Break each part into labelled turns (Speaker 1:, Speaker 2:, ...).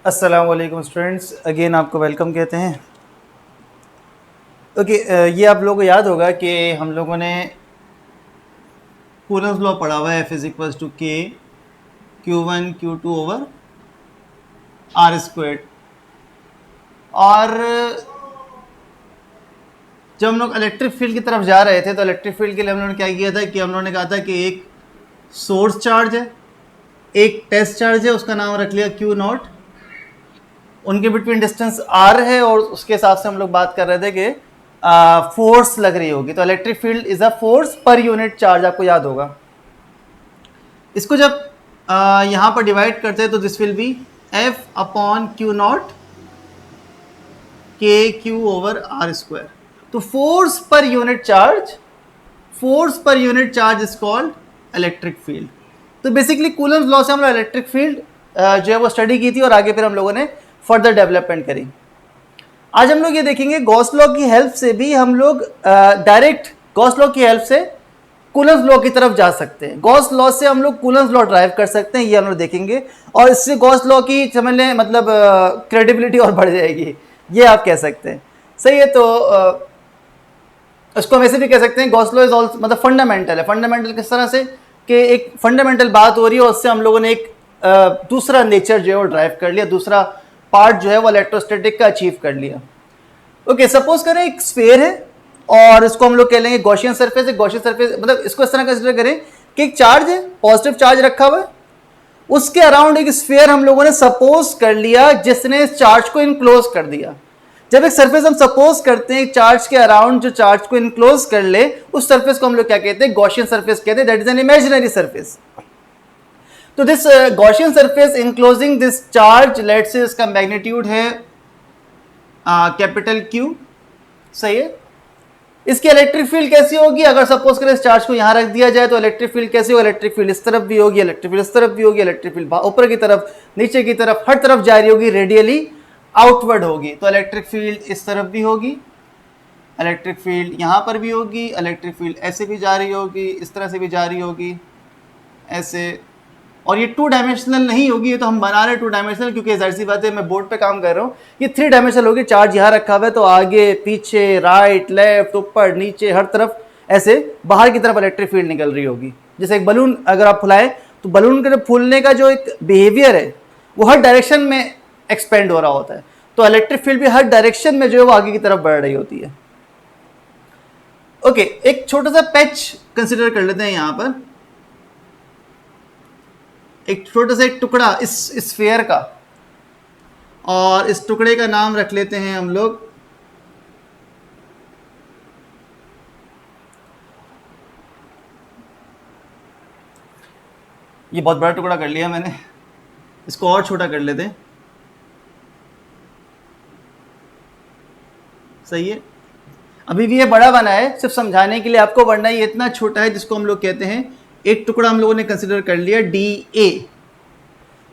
Speaker 1: अस्सलाम वालेकुम students, again आपको वेलकम कहते हैं। ओके, ये आप लोगों को याद होगा कि हम लोगों ने कूलम्स लॉ पढ़ा हुआ है, F इज इक्वल्स टू के Q1 Q2 over are squared. और जब हम लोग इलेक्ट्रिक फील्ड की तरफ जा रहे थे तो इलेक्ट्रिक फील्ड के लिए हम लोगों ने क्या किया था कि हम लोगों ने कहा था कि एक सोर्स चार्ज है, एक टेस्ट चार्ज है, उसका नाम रख लिया Q0। उनके बिटवीन डिस्टेंस r है और उसके हिसाब से हम लोग बात कर रहे थे कि फोर्स लग रही होगी। तो electric field is a force per unit charge, आपको याद होगा। इसको जब यहां पर डिवाइड करते हैं तो this will be F upon Q0 के Q ओवर आर स्क्वायर। तो force per unit charge is called electric field. तो बेसिकली कूलम्स लॉ से हम लोग इलेक्ट्रिक फील्ड जो है वो स्टडी की थी और आगे फिर हम लोगों ने फर्दर डेवलपमेंट करी। आज हम लोग ये देखेंगे गॉस लॉ की हेल्प से भी हम लोग डायरेक्ट गॉस लॉ की हेल्प से कूलम्स लॉ की तरफ जा सकते हैं। गॉस लॉ से हम लोग कूलम्स लॉ ड्राइव कर सकते हैं, ये हम लोग देखेंगे। और इससे गॉस लॉ की समझ लें मतलब क्रेडिबिलिटी और बढ़ जाएगी, ये आप कह सकते हैं। सही है। तो उसको हम ऐसे भी कह सकते हैं गॉस लॉ इज ऑल्सो मतलब फंडामेंटल है। फंडामेंटल किस तरह से कि एक फंडामेंटल बात हो रही है और उससे हम लोगों ने एक दूसरा नेचर जो है वो ड्राइव कर लिया, दूसरा पार्ट जो है वो इलेक्ट्रोस्टैटिक का अचीव कर लिया। ओके, सपोज करें एक स्फीयर है और इसको हम लोग कह लेंगे गॉसियन सरफेस है। गॉसियन सरफेस मतलब इसको इस तरह कंसीडर करें कि एक चार्ज है, पॉजिटिव चार्ज रखा हुआ है, उसके अराउंड एक स्फीयर हम लोगों ने सपोज कर लिया जिसने इस चार्ज को इनक्लोज कर दिया। जब एक सरफेस हम सपोज करते हैं एक चार्ज के अराउंड जो चार्ज को इनक्लोज कर ले, उस सरफेस को हम लोग क्या कहते हैं? गॉसियन सरफेस कहते हैं। That is an imaginary surface. तो this Gaussian surface enclosing this charge, let's say इसका मैग्नीट्यूड है कैपिटल Q। सही है। इसकी इलेक्ट्रिक फील्ड कैसी होगी? अगर सपोज करें इस चार्ज को यहां रख दिया जाए तो इलेक्ट्रिक फील्ड कैसी होगी? इलेक्ट्रिक फील्ड इस तरफ भी होगी, इलेक्ट्रिक फील्ड इस तरफ भी होगी, इलेक्ट्रिक फील्ड ऊपर की तरफ, नीचे की तरफ, हर तरफ जा रही होगी, रेडियली आउटवर्ड होगी। तो इलेक्ट्रिक फील्ड इस तरफ भी होगी, इलेक्ट्रिक फील्ड यहां पर भी होगी, इलेक्ट्रिक फील्ड ऐसे भी जा रही होगी, इस तरह से भी जा रही होगी, ऐसे। और ये 2 डायमेंशनल नहीं होगी, ये तो हम बना रहे हैं 2 डायमेंशनल क्योंकि जाहिर सी बात है मैं बोर्ड पे काम कर रहा हूँ। ये 3 डायमेंशनल होगी। चार्ज यहाँ रखा हुआ है तो आगे पीछे राइट लेफ्ट ऊपर नीचे हर तरफ ऐसे बाहर की तरफ इलेक्ट्रिक फील्ड निकल रही होगी। जैसे एक बलून अगर आप फुलाएं तो बलून के फूलने का जो एक बिहेवियर है वो हर डायरेक्शन में एक्सपेंड हो रहा होता है। तो इलेक्ट्रिक फील्ड भी हर डायरेक्शन में जो है वो आगे की तरफ बढ़ रही होती है। ओके, एक छोटा सा पैच कंसिडर कर लेते हैं यहां पर, एक छोटा सा एक टुकड़ा इस स्फीयर का, और इस टुकड़े का नाम रख लेते हैं हम लोग ये बहुत बड़ा टुकड़ा कर लिया मैंने, इसको और छोटा कर लेते हैं। सही है। अभी भी ये बड़ा बना है, सिर्फ समझाने के लिए आपको, वरना ये इतना छोटा है जिसको हम लोग कहते हैं एक टुकड़ा हम लोगों ने कंसिडर कर लिया DA।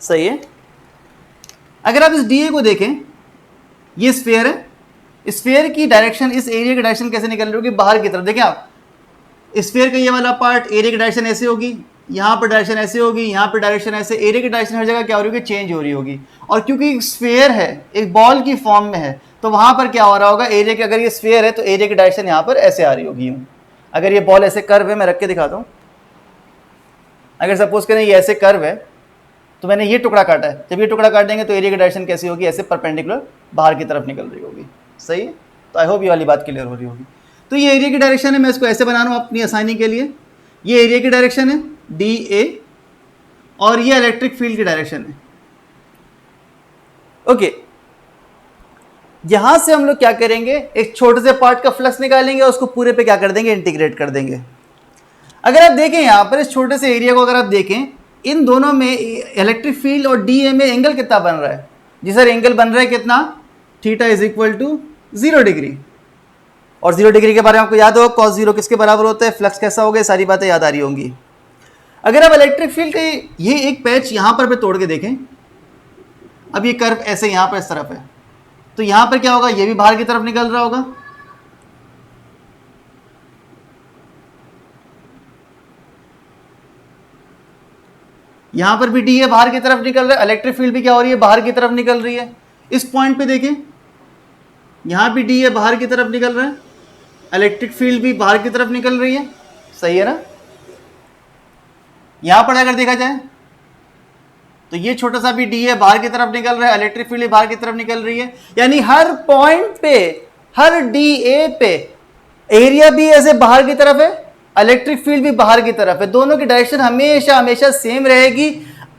Speaker 1: सही है। अगर आप इस DA को देखें, ये स्फीयर है, स्फीयर की डायरेक्शन, इस एरिया की डायरेक्शन कैसे निकल रही होगी? बाहर की तरफ। देखें आप, स्फीयर का ये वाला पार्ट, एरिया की डायरेक्शन ऐसे होगी, यहाँ पर डायरेक्शन ऐसे होगी, यहाँ पर डायरेक्शन ऐसे, एरिया की डायरेक्शन हर जगह क्या हो रही होगी? चेंज हो रही होगी। और क्योंकि एक स्फीयर है, एक बॉल की फॉर्म में है, तो वहां पर क्या हो रहा होगा? एरिया की, अगर ये स्फीयर है तो एरिया की डायरेक्शन यहाँ पर ऐसे आ रही होगी। अगर ये बॉल ऐसे कर्व है, मैं रख के दिखाता हूँ। अगर सपोज करें ये ऐसे कर्व है तो मैंने ये टुकड़ा काटा है, जब ये टुकड़ा काटेंगे तो एरिया की डायरेक्शन कैसी होगी? ऐसे परपेंडिकुलर बाहर की तरफ निकल रही होगी। सही है। तो आई होप ये वाली बात क्लियर हो रही होगी। तो ये एरिया की डायरेक्शन है, मैं इसको ऐसे बना रहा हूँ अपनी आसानी के लिए। ये एरिया की डायरेक्शन है DA और ये इलेक्ट्रिक फील्ड की डायरेक्शन है। ओके, यहां से हम लोग क्या करेंगे? एक छोटे से पार्ट का फ्लक्स निकालेंगे और उसको पूरे पे क्या कर देंगे? इंटीग्रेट कर देंगे। अगर आप देखें यहां पर इस छोटे से एरिया को, अगर आप देखें इन दोनों में इलेक्ट्रिक फील्ड और DA में एंगल कितना बन रहा है? जी सर, एंगल बन रहा है कितना? Theta is equal to 0 degree. और 0 डिग्री के बारे में आपको याद होगा cos 0 किसके बराबर होता है, फ्लक्स कैसा होगा, सारी बातें याद आ रही होंगी। अगर आप इलेक्ट्रिक फील्ड का ये एक पैच यहां पर तोड़ के देखें, अब ये कर्व ऐसे यहां पर इस तरफ है, तो यहां पर क्या होगा? ये भी बाहर की तरफ निकल रहा होगा। यहां पर भी डी है, बाहर की तरफ निकल रहा है, इलेक्ट्रिक फील्ड भी क्या हो रही है, बाहर की तरफ निकल रही है। इस पॉइंट पे देखें, यहां भी डी है, बाहर की तरफ निकल रहा है, इलेक्ट्रिक फील्ड भी बाहर की तरफ निकल रही है, सही है ना। यहां पर अगर देखा जाए तो ये छोटा सा भी डी है, बाहर की तरफ निकल रहा है, इलेक्ट्रिक फील्ड बाहर की तरफ निकल रही है, यानी हर पॉइंट पे, हर डी ए पे एरिया भी ऐसे बाहर की तरफ है, इलेक्ट्रिक फील्ड भी बाहर की तरफ है, दोनों की डायरेक्शन हमेशा हमेशा सेम रहेगी,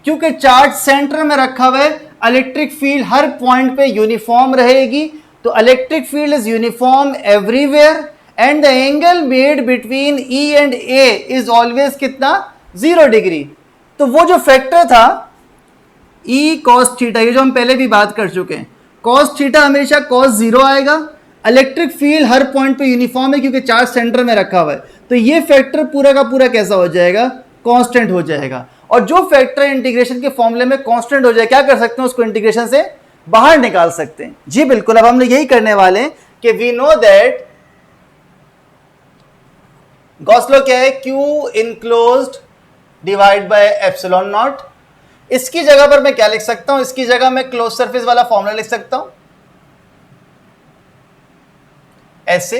Speaker 1: क्योंकि चार्ज सेंटर में रखा हुआ है। इलेक्ट्रिक फील्ड हर पॉइंट पे यूनिफॉर्म रहेगी, तो electric field is uniform everywhere and the angle made between E and A is always कितना, 0 डिग्री। तो वो जो फैक्टर था ई कॉस थीटा, ये जो हम पहले भी बात कर चुके हैं, कॉस थीटा हमेशा कॉस 0 आएगा। इलेक्ट्रिक फील्ड हर पॉइंट पे यूनिफॉर्म है क्योंकि चार्ज सेंटर में रखा हुआ है, तो ये फैक्टर पूरा का पूरा कैसा हो जाएगा, कांस्टेंट हो जाएगा। और जो फैक्टर इंटीग्रेशन के फॉर्मूले में कांस्टेंट हो जाए, क्या कर सकते हैं, उसको इंटीग्रेशन से बाहर निकाल सकते हैं। जी बिल्कुल, अब हम लोग यही करने वाले हैं कि we know that Gauss law क्या है, Q enclosed divide by epsilon naught. इसकी जगह पर मैं क्या लिख सकता हूं, इसकी जगह मैं क्लोज सरफेस वाला फॉर्मूला लिख सकता हूं ऐसे,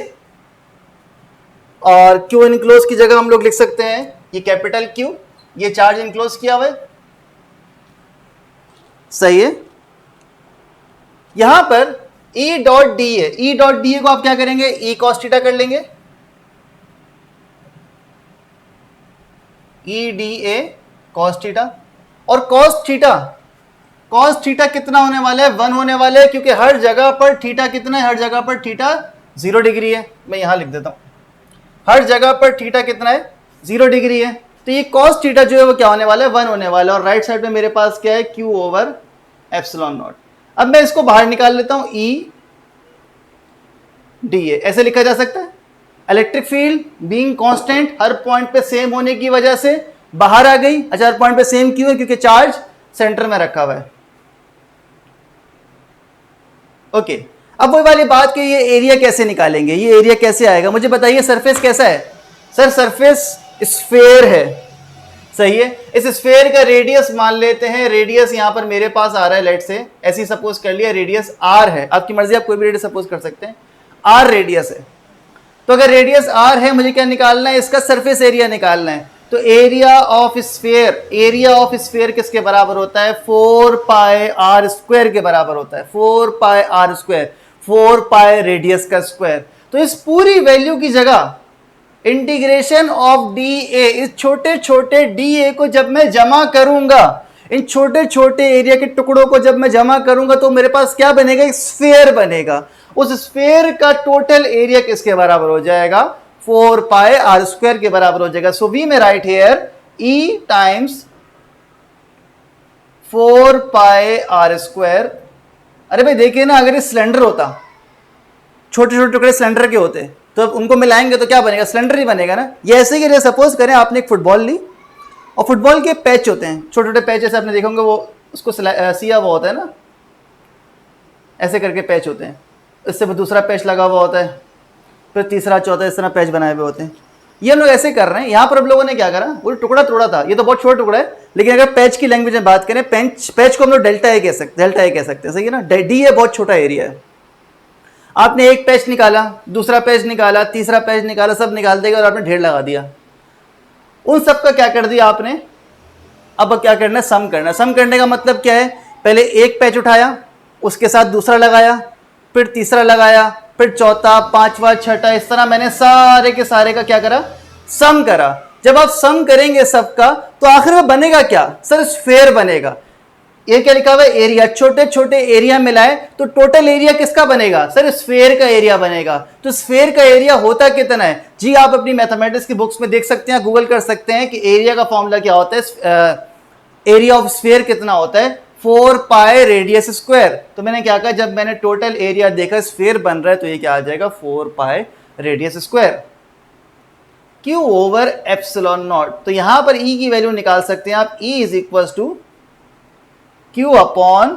Speaker 1: और क्यू इनक्लोज की जगह हम लोग लिख सकते हैं ये कैपिटल क्यू, ये चार्ज इनक्लोज किया हुआ है, सही है। यहां पर E डॉट डी है, E डॉट डी को आप क्या करेंगे, E cos थीटा कर लेंगे, E D A cos theta, और cos थीटा कितना होने वाला है, 1 होने वाला है, क्योंकि हर जगह पर थीटा कितना है, हर जगह पर थीटा 0 डिग्री है। मैं यहां लिख देता हूं, हर जगह पर थीटा कितना है, 0 डिग्री है, तो ये cos थीटा जो है वो क्या होने वाला है, 1 होने वाला है। और राइट साइड में मेरे पास क्या है, Q ओवर एप्सिलॉन नॉट। अब मैं इसको बाहर निकाल लेता हूं, E डी ए ऐसे लिखा जा सकता है। इलेक्ट्रिक फील्ड बीइंग कांस्टेंट हर पॉइंट पे सेम होने की वजह से बाहर आ गई। अच्छा, हर पॉइंट पे सेम क्यों है, क्योंकि चार्ज सेंटर में रखा हुआ है। ओके, अब वही वाली बात कि ये एरिया कैसे निकालेंगे, ये एरिया कैसे आएगा, मुझे बताइए। सरफेस कैसा है सर, सरफेस स्फेयर है, सही है। इस स्फेयर का रेडियस मान लेते हैं, रेडियस यहां पर मेरे पास आ रहा है, लेट से ऐसे ही सपोज कर लिया, रेडियस r है, आपकी मर्जी, आप कोई भी रेडियस सपोज कर सकते हैं, r रेडियस है। तो अगर रेडियस r है, मुझे क्या निकालना है, इसका सरफेस एरिया निकालना है। तो एरिया ऑफ स्फेयर किसके बराबर होता है, 4 पाई r स्क्वायर के बराबर होता है, 4 पाई r स्क्वायर, 4 पाई रेडियस का स्क्वायर। तो इस पूरी वैल्यू की जगह इंटीग्रेशन ऑफ डी ए, इस छोटे छोटे डी ए को जब मैं जमा करूंगा, इन छोटे छोटे एरिया के टुकड़ों को जब मैं जमा करूंगा, तो मेरे पास क्या बनेगा, एक स्फेयर बनेगा। उस स्फेयर का टोटल एरिया किसके बराबर हो जाएगा, 4 पाई r स्क्वायर के बराबर हो जाएगा। सो वी में right here E times 4 pi r square. अरे भाई देखिए ना, अगर ये सिलेंडर होता, छोटे छोटे टुकड़े सिलेंडर के होते, तो अब उनको मिलाएंगे तो क्या बनेगा, सिलेंडर ही बनेगा ना। ये ऐसे ही सपोज करें आपने एक फुटबॉल ली, और फुटबॉल के पैच होते हैं, छोटे छोटे पैच, जैसे आपने देखा होंगे, वो उसको सिया हुआ होता है ना, ऐसे करके पैच होते हैं, इससे दूसरा पैच लगा हुआ होता है, फिर तीसरा चौथा, इस तरह पैच बनाए हुए होते हैं। ये हम लोग ऐसे कर रहे हैं। यहाँ पर अब लोगों ने क्या करा, वो टुकड़ा तोड़ा था, ये तो बहुत छोटा टुकड़ा है, लेकिन अगर पैच की लैंग्वेज में बात करें, पैच को हम लोग डेल्टा ए कह सकते हैं, सही है ना। डी है बहुत छोटा एरिया है। आपने एक पैच निकाला, दूसरा पैच निकाला, तीसरा पैच निकाला, सब निकाल देगा और आपने ढेर लगा दिया। उन सब का क्या कर दिया आपने, अब क्या करना है, सम करना है। सम करने का मतलब क्या है, पहले एक पैच उठाया, उसके साथ दूसरा लगाया, फिर तीसरा लगाया, फिर चौथा, पांचवा, छठा, इस तरह मैंने सारे के सारे का क्या करा, सम करा। जब आप सम करेंगे सबका, तो आखिर में बनेगा क्या सर, स्फेयर बनेगा। ये क्या लिखा हुआ है, एरिया, छोटे छोटे एरिया मिलाए तो टोटल एरिया किसका बनेगा सर, स्फेयर का एरिया बनेगा। तो स्फेयर का एरिया होता कितना है जी, आप अपनी मैथमेटिक्स की बुक्स में देख सकते हैं, गूगल कर सकते हैं कि एरिया का फॉर्मूला क्या होता है, एरिया ऑफ स्फेयर कितना होता है, 4 पाई रेडियस स्क्वायर। तो मैंने क्या कहा, जब मैंने टोटल एरिया देखा स्फेयर बन रहा है, तो ये क्या आ जाएगा, 4 पाई radius square Q over epsilon not. तो यहां पर ई की वैल्यू निकाल सकते हैं आप, E is equal to Q upon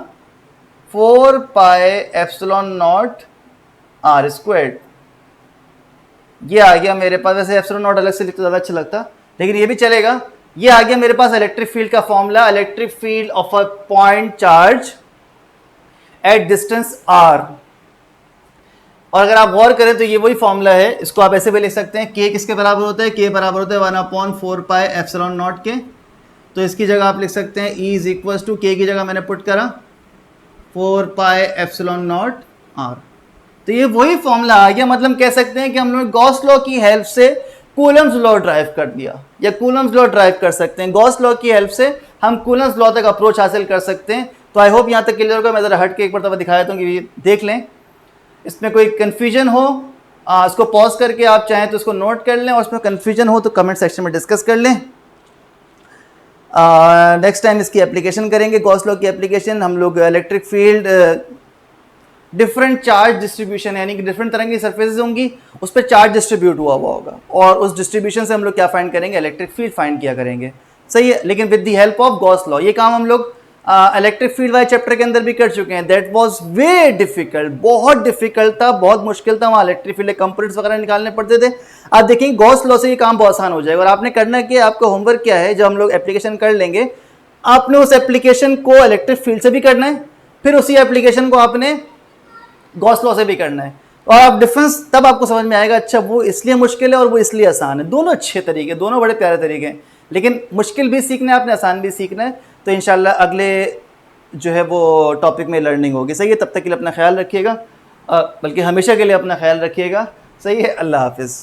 Speaker 1: 4 pi epsilon naught R square. ये आ गया मेरे पास। वैसे एप्सिलॉन नॉट अलग से लिखते ज़्यादा अच्छा लगता, लेकिन ये भी चलेगा। ये आ गया मेरे पास इलेक्ट्रिक फील्ड का formula, electric field of a point charge at distance r। और अगर आप गौर करें तो ये वही फॉर्मूला है, इसको आप ऐसे भी लिख सकते हैं, k किसके बराबर होता है, k बराबर होता है 1/4 पाई एप्सिलॉन नॉट के। तो इसकी जगह आप लिख सकते हैं E is equal to, k की जगह मैंने पुट करा 4 पाई एप्सिलॉन नॉट r। तो ये वही फॉर्मूला आ गया, मतलब कह सकते हैं कि हम लोग गॉस लॉ की हेल्प से कूलम्स लॉ ड्राइव कर दिया, या कूलम्स लॉ ड्राइव कर सकते हैं। गॉस लॉ की हेल्प से हम कूलम्स लॉ तक अप्रोच हासिल कर सकते हैं। तो आई होप यहाँ तक क्लियर होगा। मैं ज़रा हट के एक बार दिखाया था कि देख लें, इसमें कोई कन्फ्यूजन हो इसको पॉज करके आप चाहें तो इसको नोट कर लें, और इसमें कन्फ्यूजन हो तो कमेंट सेक्शन में डिस्कस कर लें। नेक्स्ट टाइम इसकी एप्लीकेशन करेंगे, गॉस लॉ की एप्लीकेशन। हम लोग electric field different charge distribution, यानी कि डिफरेंट तरह की सरफेसेस होंगी, उस पर चार्ज डिस्ट्रीब्यूट हुआ होगा, और उस डिस्ट्रीब्यूशन से हम लोग क्या फाइंड करेंगे, इलेक्ट्रिक फील्ड फाइंड किया करेंगे। सही है, लेकिन with the help of Gauss law. ये काम हम लोग इलेक्ट्रिक फील्ड वाले चैप्टर के अंदर भी कर चुके हैं। दैट वाज वे डिफिकल्ट, बहुत डिफिकल्ट था, बहुत मुश्किल था। वहाँ इलेक्ट्रिक फील्ड कंपोनेंट्स वगैरह निकालने पड़ते थे। आप देखेंगे गॉस लॉ से ये काम बहुत आसान हो जाएगा। और आपने करना कि आपका होमवर्क क्या है, जब हम लोग एप्लीकेशन कर लेंगे, आपने उस एप्लीकेशन को इलेक्ट्रिक फील्ड से भी करना है, फिर उसी एप्लीकेशन को आपने गॉस लॉ से भी करना है। और आप डिफरेंस तब आपको समझ में आएगा, अच्छा वो इसलिए मुश्किल है और वो इसलिए आसान है। दोनों अच्छे तरीके, दोनों बड़े प्यारे तरीके हैं, लेकिन मुश्किल भी सीखना है आपने, आसान भी सीखना है। तो इंशाल्लाह अगले जो है वो टॉपिक में लर्निंग होगी। सही है, तब तक के लिए अपना ख्याल रखिएगा, बल्कि हमेशा के लिए अपना ख्याल रखिएगा। सही है, अल्लाह हाफिज़।